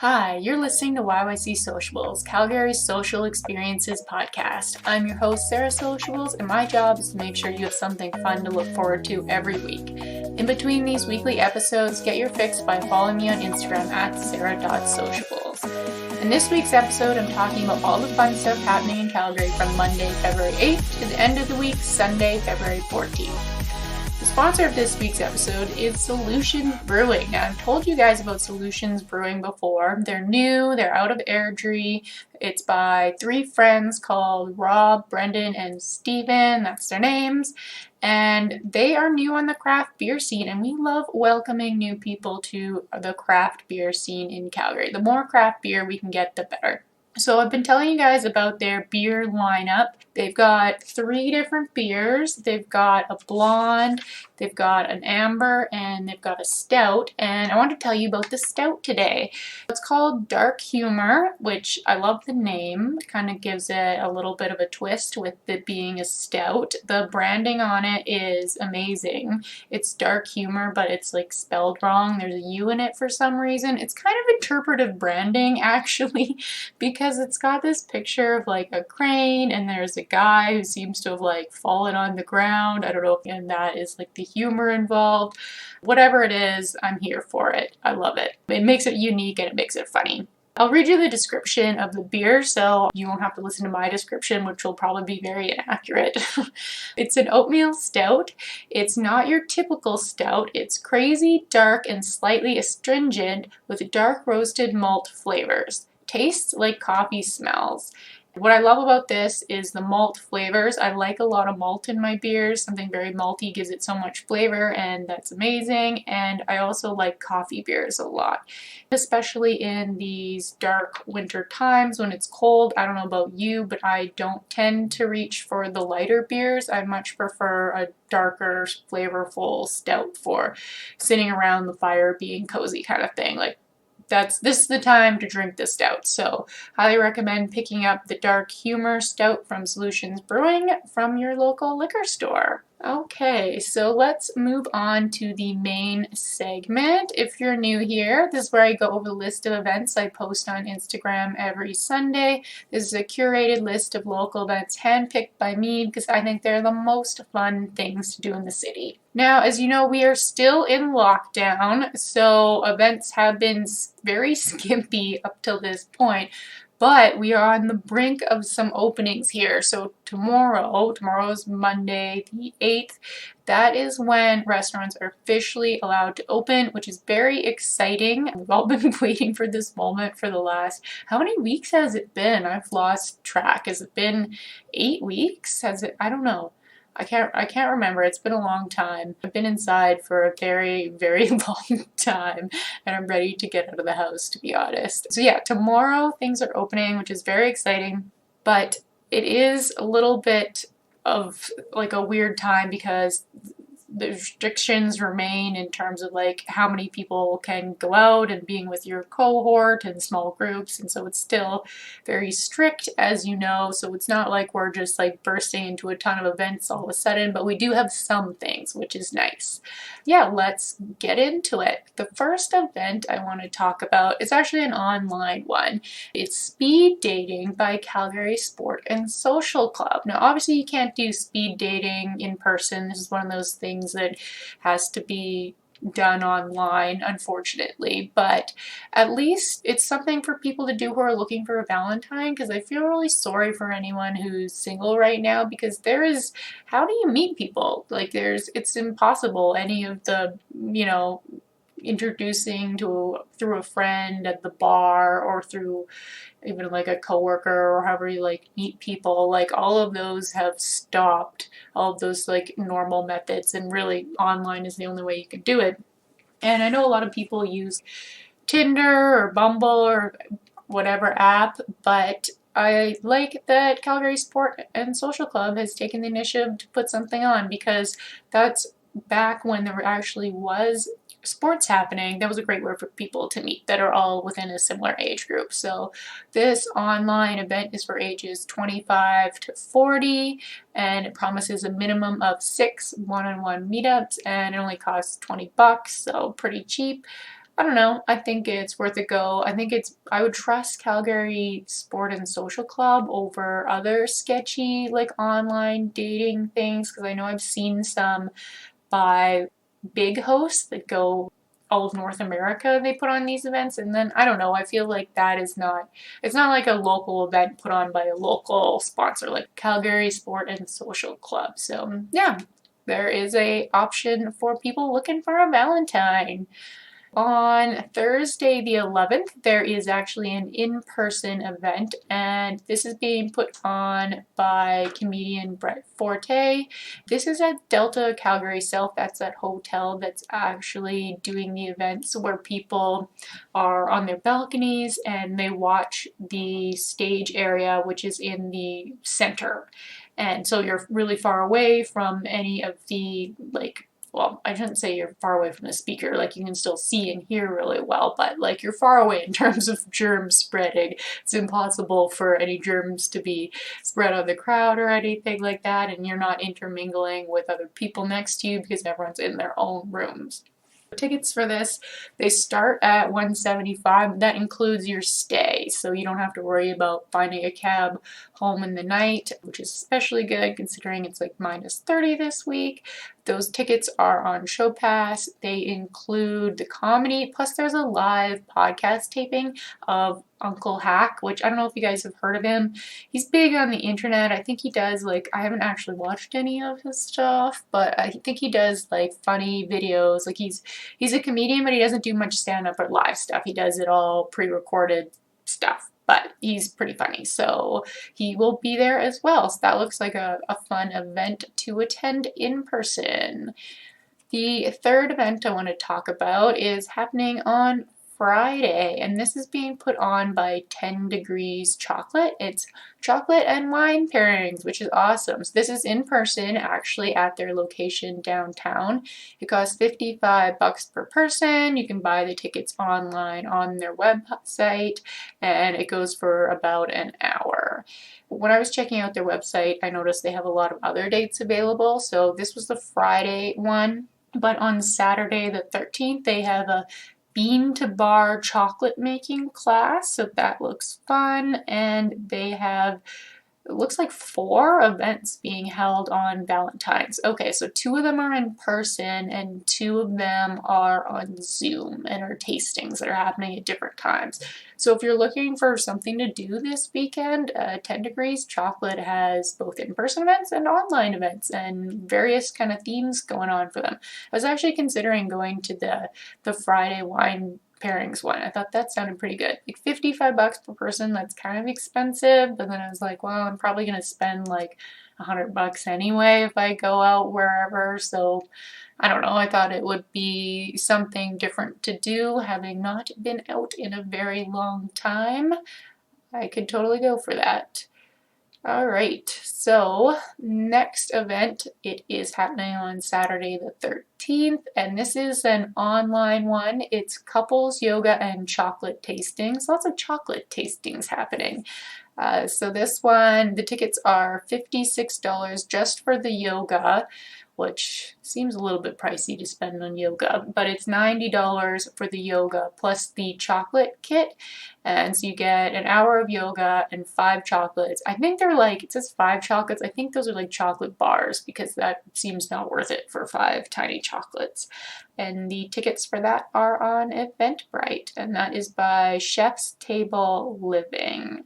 Hi, you're listening to YYC Sociables, Calgary's social experiences podcast. I'm your host, Sarah Sociables, and my job is to make sure you have something fun to look forward to every week. In between these weekly episodes, get your fix by following me on Instagram at sarah.sociables. In this week's episode, I'm talking about all the fun stuff happening in Calgary from Monday, February 8th to the end of the week, Sunday, February 14th. The sponsor of this week's episode is Solutions Brewing. Now, I've told you guys about Solutions Brewing before. They're new, they're out of Airdrie. It's by three friends called Rob, Brendan, and Steven. That's their names. And they are new on the craft beer scene, and we love welcoming new people to the craft beer scene in Calgary. The more craft beer we can get, the better. So I've been telling you guys about their beer lineup. They've got 3 different beers. They've got a blonde, they've got an amber, and they've got a stout. And I want to tell you about the stout today. It's called Dark Humor, which I love the name. It kind of gives it a little bit of a twist with it being a stout. The branding on it is amazing. It's Dark Humor, but it's like spelled wrong. There's a U in it for some reason. It's kind of interpretive branding, actually, because it's got this picture of like a crane, and there's a guy who seems to have like fallen on the ground. I don't know if that is like the humor involved. Whatever it is, I'm here for it. I love it. It makes it unique and it makes it funny. I'll read you the description of the beer so you won't have to listen to my description, which will probably be very inaccurate. It's an oatmeal stout. It's not your typical stout. It's crazy, dark, and slightly astringent with dark roasted malt flavors. Tastes like coffee smells. What I love about this is the malt flavors. I like a lot of malt in my beers. Something very malty gives it so much flavor, and that's amazing. And I also like coffee beers a lot, especially in these dark winter times when it's cold. I don't know about you, but I don't tend to reach for the lighter beers. I much prefer a darker, flavorful stout for sitting around the fire being cozy kind of thing. This is the time to drink this stout. So highly recommend picking up the Dark Humor Stout from Solutions Brewing from your local liquor store. Okay, so let's move on to the main segment. If you're new here, this is where I go over the list of events I post on Instagram every Sunday. This is a curated list of local events handpicked by me because I think they're the most fun things to do in the city. Now, as you know, we are still in lockdown, so events have been very skimpy up till this point. But we are on the brink of some openings here. So tomorrow's Monday the 8th, that is when restaurants are officially allowed to open, which is very exciting. We've all been waiting for this moment for the last, how many weeks has it been? I've lost track. Has it been 8 weeks? I don't know. I can't remember. It's been a long time. I've been inside for a very, very long time, and I'm ready to get out of the house, to be honest. So yeah, tomorrow things are opening, which is very exciting, but it is a little bit of like a weird time because the restrictions remain in terms of like how many people can go out and being with your cohort and small groups, and so it's still very strict, as you know. So it's not like we're just like bursting into a ton of events all of a sudden, but we do have some things, which is nice. Yeah, let's get into it. The first event I want to talk about is actually an online one. It's Speed Dating by Calgary Sport and Social Club. Now obviously you can't do speed dating in person. This is one of those things that has to be done online, unfortunately, but at least it's something for people to do who are looking for a Valentine, because I feel really sorry for anyone who's single right now, because how do you meet people? It's impossible. Any of the, introducing through a friend at the bar or through even like a coworker or however you like meet people, like all of those have stopped, all of those like normal methods, and really online is the only way you can do it. And I know a lot of people use Tinder or Bumble or whatever app, but I like that Calgary Sport and Social Club has taken the initiative to put something on, because that's back when there actually was sports happening. That was a great way for people to meet that are all within a similar age group. So this online event is for ages 25 to 40, and it promises a minimum of 6 one-on-one meetups, and it only costs $20, so pretty cheap. I don't know. I think it's worth a go. I would trust Calgary Sport and Social Club over other sketchy, like online dating things, because I know I've seen some by big hosts that go all of North America. They put on these events, and then I don't know. I feel like that is not, it's not like a local event put on by a local sponsor, like Calgary Sport and Social Club. So, yeah, there is a option for people looking for a Valentine. On Thursday, the 11th, there is actually an in-person event, and this is being put on by comedian Brett Forte. This is at Delta Calgary South. That's that hotel that's actually doing the events where people are on their balconies and they watch the stage area, which is in the center. And so you're really far away from any of the, like, well, I shouldn't say you're far away from the speaker, like you can still see and hear really well, but like you're far away in terms of germ spreading. It's impossible for any germs to be spread on the crowd or anything like that, and you're not intermingling with other people next to you because everyone's in their own rooms. Tickets for this, they start at $175. That includes your stay, so you don't have to worry about finding a cab home in the night, which is especially good considering it's like -30 this week. Those tickets are on Show Pass. They include the comedy, plus there's a live podcast taping of Uncle Hack, which I don't know if you guys have heard of him. He's big on the internet. I think he does, like, I haven't actually watched any of his stuff, but I think he does like funny videos. Like he's a comedian, but he doesn't do much stand-up or live stuff. He does it all pre-recorded stuff, but he's pretty funny. So he will be there as well. So that looks like a fun event to attend in person. The third event I want to talk about is happening on Friday, and this is being put on by 10 Degrees Chocolate. It's chocolate and wine pairings, which is awesome. So this is in person, actually at their location downtown. It costs $55 per person. You can buy the tickets online on their website, and it goes for about an hour. When I was checking out their website, I noticed they have a lot of other dates available. So this was the Friday one, but on Saturday the 13th, they have a bean to bar chocolate making class, so that looks fun. And they have, it looks like 4 events being held on Valentine's. Okay, so 2 of them are in person and 2 of them are on Zoom and are tastings that are happening at different times. So if you're looking for something to do this weekend, 10 Degrees Chocolate has both in-person events and online events and various kind of themes going on for them. I was actually considering going to the Friday wine pairings one. I thought that sounded pretty good. Like $55 per person, that's kind of expensive, but then I was like, well, I'm probably gonna spend like $100 anyway if I go out wherever, so I don't know, I thought it would be something different to do, having not been out in a very long time. I could totally go for that. All right, so next event, it is happening on Saturday the 13th, and this is an online one. It's couples yoga and chocolate tastings. Lots of chocolate tastings happening. So this one, the tickets are $56 just for the yoga, which seems a little bit pricey to spend on yoga, but it's $90 for the yoga plus the chocolate kit. And so you get an hour of yoga and 5 chocolates. I think they're like, it says 5 chocolates. I think those are like chocolate bars because that seems not worth it for 5 tiny chocolates. And the tickets for that are on Eventbrite, and that is by Chef's Table Living.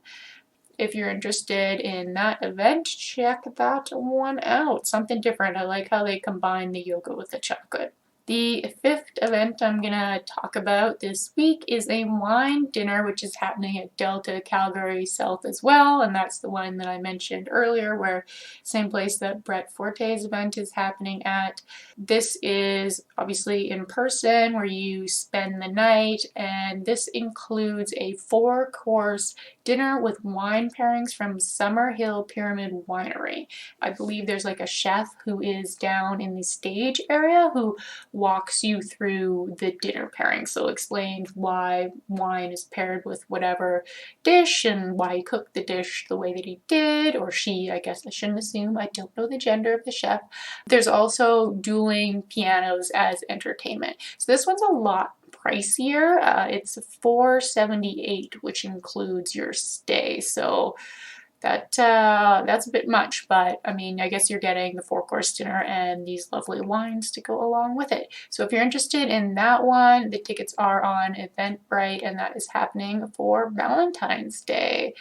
If you're interested in that event, check that one out. Something different. I like how they combine the yoga with the chocolate. The 5th event I'm going to talk about this week is a wine dinner, which is happening at Delta Calgary South as well, and that's the one that I mentioned earlier, where same place that Brett Forte's event is happening at. This is obviously in person, where you spend the night, and this includes a 4-course dinner with wine pairings from Summerhill Pyramid Winery. I believe there's like a chef who is down in the stage area who walks you through the dinner pairing. So explains why wine is paired with whatever dish and why he cooked the dish the way that he did, or she, I guess I shouldn't assume, I don't know the gender of the chef. There's also dueling pianos as entertainment. So this one's a lot pricier. It's $478, which includes your stay. So that's a bit much, but I mean, I guess you're getting the 4-course dinner and these lovely wines to go along with it. So if you're interested in that one, the tickets are on Eventbrite, and that is happening for Valentine's Day.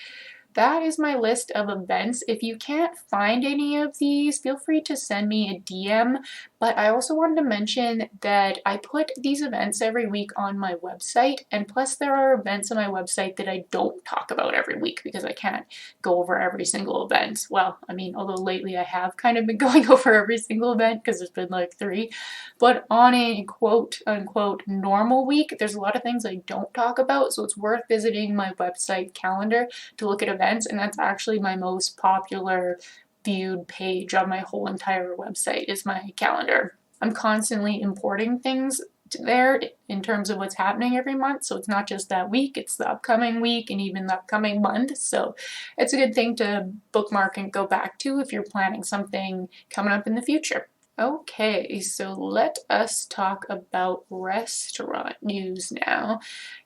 That is my list of events. If you can't find any of these, feel free to send me a DM. But I also wanted to mention that I put these events every week on my website, and plus there are events on my website that I don't talk about every week because I can't go over every single event. Well, I mean, although lately I have kind of been going over every single event because there's been like 3, but on a quote unquote normal week, there's a lot of things I don't talk about, so it's worth visiting my website calendar to look at events, and that's actually my most popular viewed page on my whole entire website is my calendar. I'm constantly importing things there in terms of what's happening every month, so it's not just that week, it's the upcoming week and even the upcoming month, so it's a good thing to bookmark and go back to if you're planning something coming up in the future. Okay, so let us talk about restaurant news now.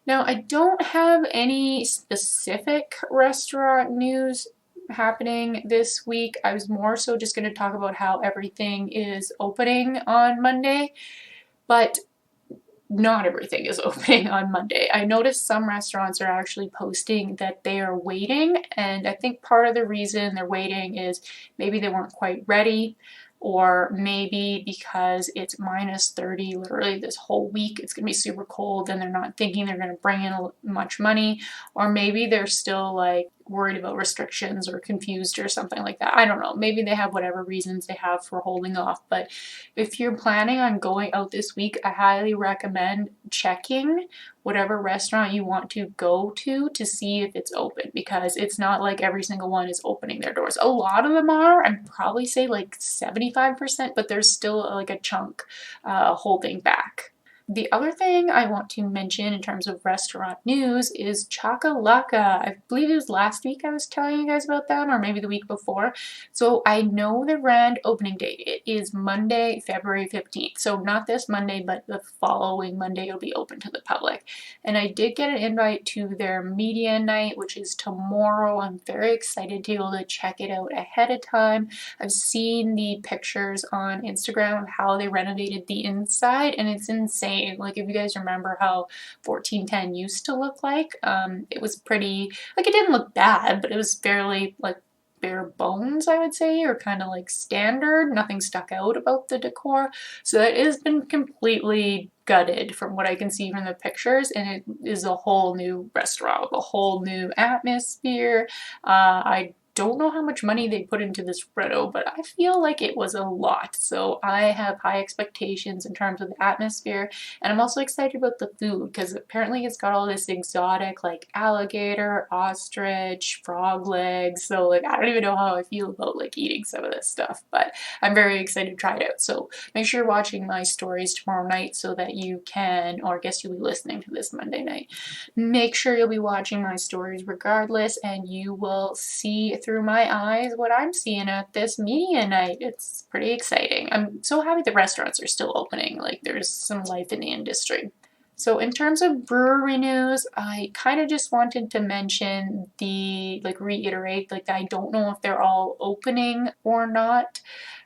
Now, I don't have any specific restaurant news happening this week. I was more so just going to talk about how everything is opening on Monday, but not everything is opening on Monday. I noticed some restaurants are actually posting that they are waiting, and I think part of the reason they're waiting is maybe they weren't quite ready, or maybe because it's minus 30 literally this whole week, it's gonna be super cold and they're not thinking they're gonna bring in much money, or maybe they're still like worried about restrictions or confused or something like that. I don't know. Maybe they have whatever reasons they have for holding off. But if you're planning on going out this week, I highly recommend checking whatever restaurant you want to go to see if it's open, because it's not like every single one is opening their doors. A lot of them are, I'd probably say like 75%, but there's still like a chunk holding back. The other thing I want to mention in terms of restaurant news is Chakalaka. I believe it was last week I was telling you guys about them, or maybe the week before. So I know the grand opening date. It is Monday, February 15th. So not this Monday, but the following Monday it'll be open to the public. And I did get an invite to their media night, which is tomorrow. I'm very excited to be able to check it out ahead of time. I've seen the pictures on Instagram of how they renovated the inside, and it's insane. Like, if you guys remember how 1410 used to look like, it was pretty, like, it didn't look bad, but it was fairly like bare bones, I would say, or kind of like standard. Nothing stuck out about the decor. So it has been completely gutted from what I can see from the pictures, and it is a whole new restaurant with a whole new atmosphere. I don't know how much money they put into this reno, but I feel like it was a lot. So I have high expectations in terms of the atmosphere, and I'm also excited about the food because apparently it's got all this exotic like alligator, ostrich, frog legs. So like I don't even know how I feel about like eating some of this stuff, but I'm very excited to try it out. So make sure you're watching my stories tomorrow night so that you can, or I guess you'll be listening to this Monday night. Make sure you'll be watching my stories regardless, and you will see through my eyes what I'm seeing at this media night. It's pretty exciting. I'm so happy the restaurants are still opening. Like, there's some life in the industry. So in terms of brewery news, I kind of just wanted to mention reiterate, I don't know if they're all opening or not.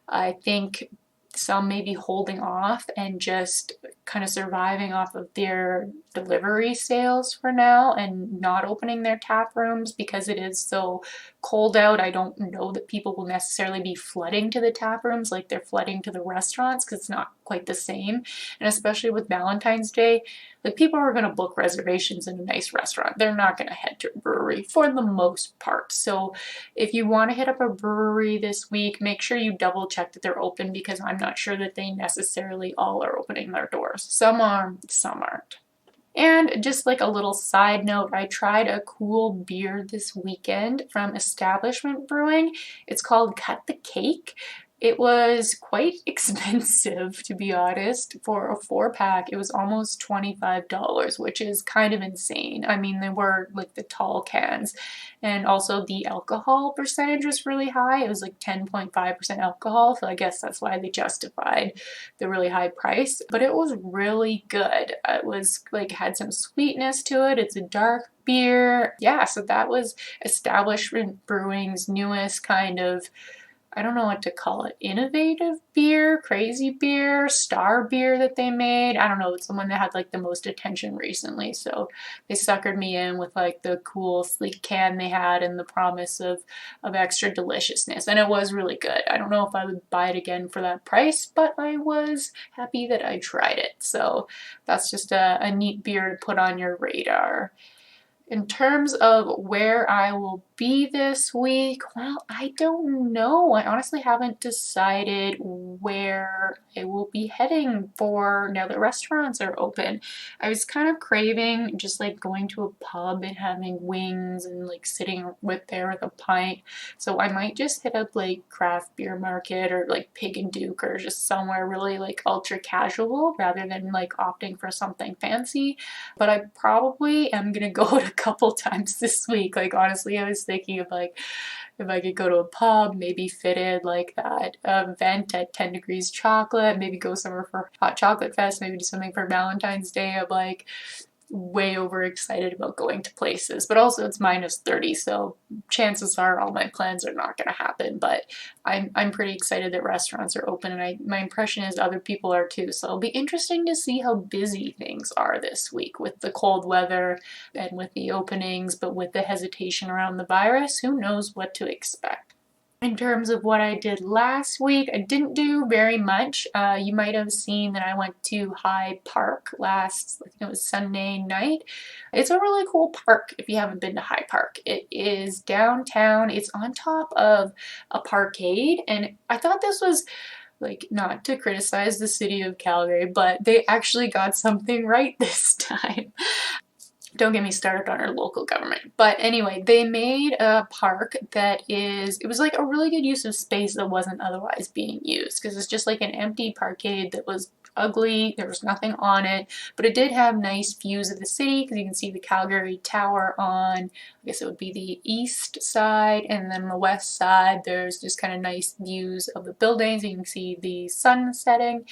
I think some may be holding off and just kind of surviving off of their delivery sales for now and not opening their tap rooms because it is so cold out. I don't know that people will necessarily be flooding to the tap rooms like they're flooding to the restaurants because it's not quite the same. And especially with Valentine's Day, like, people are going to book reservations in a nice restaurant. They're not going to head to a brewery for the most part. So if you want to hit up a brewery this week, make sure you double check that they're open, because I'm not sure that they necessarily all are opening their doors. Some are, some aren't. And just like a little side note, I tried a cool beer this weekend from Establishment Brewing. It's called Cut the Cake. It was quite expensive, to be honest. For a 4 pack, it was almost $25, which is kind of insane. I mean, they were like the tall cans, and also the alcohol percentage was really high. It was like 10.5% alcohol, so I guess that's why they justified the really high price. But it was really good. It was like had some sweetness to it. It's a dark beer. Yeah, so that was Establishment Brewing's newest kind of, I don't know what to call it, innovative beer, crazy beer, star beer that they made. I don't know, it's the one that had like the most attention recently. So they suckered me in with like the cool sleek can they had and the promise of extra deliciousness. And it was really good. I don't know if I would buy it again for that price, but I was happy that I tried it. So that's just a neat beer to put on your radar. In terms of where I will be this week, well, I don't know. I honestly haven't decided where I will be heading for now that restaurants are open. I was kind of craving just like going to a pub and having wings and like sitting with a pint. So I might just hit up like Craft Beer Market or like Pig and Duke or just somewhere really like ultra casual rather than like opting for something fancy. But I probably am gonna go a couple times this week. Like honestly, I was thinking of like if I could go to a pub, maybe fitted like that event at 10 Degrees Chocolate, maybe go somewhere for Hot Chocolate Fest, maybe do something for Valentine's Day. I'm like way overexcited about going to places, but also it's -30, so chances are all my plans are not going to happen. But I'm pretty excited that restaurants are open, and my impression is other people are too. So it'll be interesting to see how busy things are this week with the cold weather and with the openings, but with the hesitation around the virus, who knows what to expect. In terms of what I did last week, I didn't do very much. You might have seen that I went to High Park last, I think it was Sunday night. It's a really cool park if you haven't been to High Park. It is downtown. It's on top of a parkade, and I thought this was like, not to criticize the city of Calgary, but they actually got something right this time. Don't get me started on our local government. But anyway, they made a park it was like a really good use of space that wasn't otherwise being used, because it's just like an empty parkade that was ugly. There was nothing on it, but it did have nice views of the city because you can see the Calgary Tower on, I guess it would be the east side, and then the west side there's just kind of nice views of the buildings. You can see the sun setting.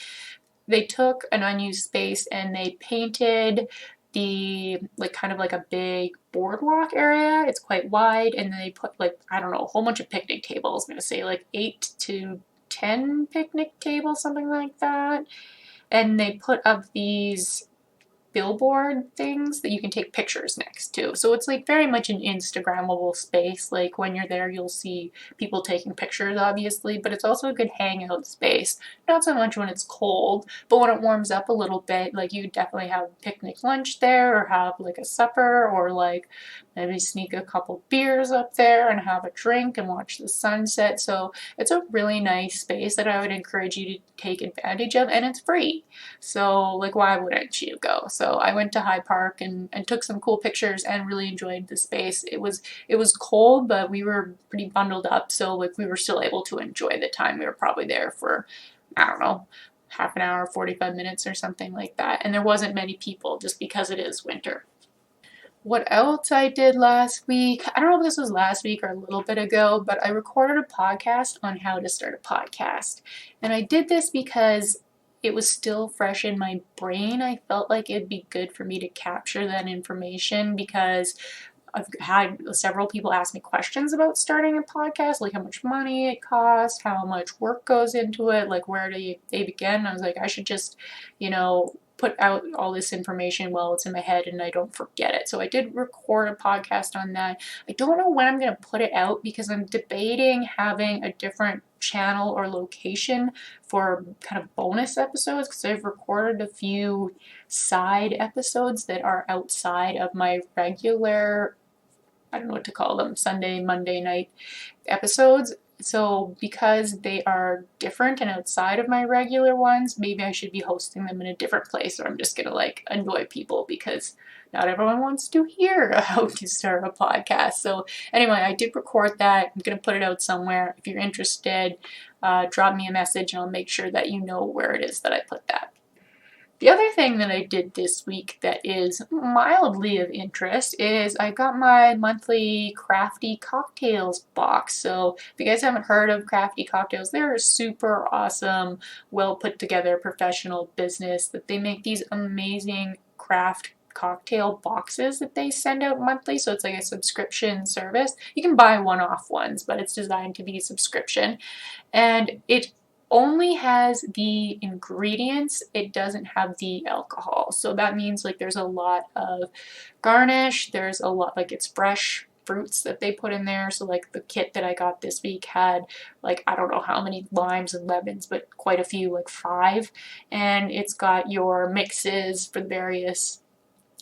They took an unused space and they painted the like kind of like a big boardwalk area. It's quite wide, and then they put like, I don't know, a whole bunch of picnic tables. I'm gonna say like 8 to 10 picnic tables, something like that. And they put up these billboard things that you can take pictures next to. So it's like very much an Instagrammable space. Like when you're there, you'll see people taking pictures, obviously, but it's also a good hangout space. Not so much when it's cold, but when it warms up a little bit, like you definitely have picnic lunch there, or have like a supper, or like maybe sneak a couple beers up there and have a drink and watch the sunset. So it's a really nice space that I would encourage you to take advantage of, and it's free. So like, why wouldn't you go? So I went to High Park and took some cool pictures and really enjoyed the space. It was cold, but we were pretty bundled up, so like we were still able to enjoy the time. We were probably there for, I don't know, half an hour, 45 minutes or something like that. And there wasn't many people just because it is winter. What else I did last week? I don't know if this was last week or a little bit ago, but I recorded a podcast on how to start a podcast. And I did this because it was still fresh in my brain. I felt like it'd be good for me to capture that information because I've had several people ask me questions about starting a podcast, like how much money it costs, how much work goes into it, like where do they begin. I was like, I should just, put out all this information while it's in my head and I don't forget it. So I did record a podcast on that. I don't know when I'm going to put it out because I'm debating having a different channel or location for kind of bonus episodes, because I've recorded a few side episodes that are outside of my regular, I don't know what to call them, Sunday, Monday night episodes. So because they are different and outside of my regular ones, maybe I should be hosting them in a different place, or I'm just gonna like annoy people because not everyone wants to hear how to start a podcast. So anyway, I did record that. I'm going to put it out somewhere. If you're interested, drop me a message and I'll make sure that you know where it is that I put that. The other thing that I did this week that is mildly of interest is I got my monthly Crafty Cocktails box. So if you guys haven't heard of Crafty Cocktails, they're a super awesome, well put together professional business that they make these amazing craft cocktail boxes that they send out monthly. So it's like a subscription service. You can buy one-off ones, but it's designed to be a subscription. And it only has the ingredients, it doesn't have the alcohol. So that means like there's a lot of garnish, there's a lot, like it's fresh fruits that they put in there. So like the kit that I got this week had like, I don't know how many limes and lemons, but quite a few, like 5. And it's got your mixes for the various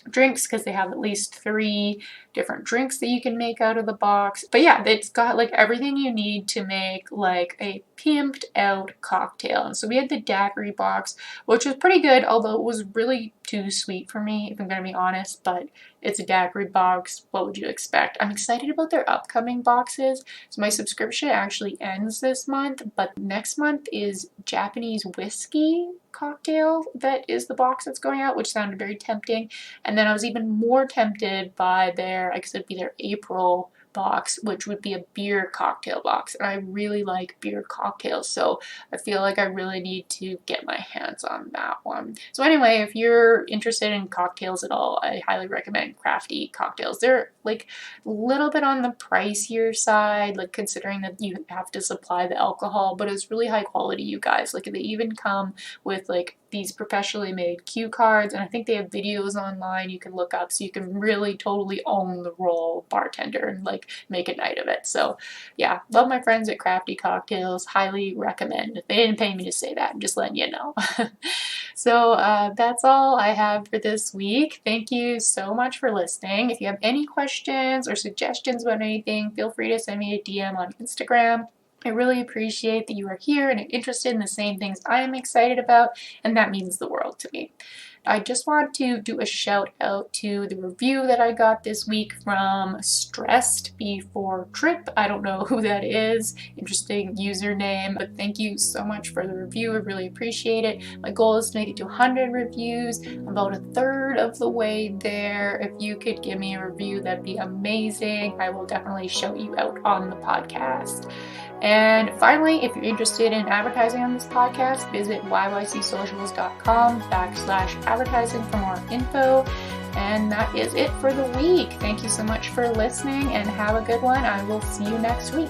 drinks because they have at least 3 different drinks that you can make out of the box. But yeah, it's got like everything you need to make like a pimped out cocktail. And so we had the daiquiri box, which was pretty good, although it was really too sweet for me, if I'm going to be honest, but it's a daiquiri box. What would you expect? I'm excited about their upcoming boxes. So my subscription actually ends this month, but next month is Japanese whiskey cocktail that is the box that's going out, which sounded very tempting. And then I was even more tempted by their, I guess it'd be their April box, which would be a beer cocktail box. And I really like beer cocktails, so I feel like I really need to get my hands on that one. So anyway, if you're interested in cocktails at all, I highly recommend Crafty Cocktails. They're like a little bit on the pricier side, like considering that you have to supply the alcohol, but it's really high quality, you guys. Like they even come with like these professionally made cue cards, and I think they have videos online you can look up, so you can really totally own the role bartender and like make a night of it. So yeah, love my friends at Crafty Cocktails, highly recommend. They didn't pay me to say that, I'm just letting you know. So that's all I have for this week. Thank you so much for listening. If you have any questions or suggestions about anything, feel free to send me a DM on Instagram. I really appreciate that you are here and interested in the same things I am excited about, and that means the world to me. I just want to do a shout out to the review that I got this week from Stressed Before Trip. I don't know who that is. Interesting username, but thank you so much for the review. I really appreciate it. My goal is to make it to 100 reviews. I'm about a third of the way there. If you could give me a review, that'd be amazing. I will definitely shout you out on the podcast. And finally, if you're interested in advertising on this podcast, visit yycsociables.com/advertising for more info. And that is it for the week. Thank you so much for listening and have a good one. I will see you next week.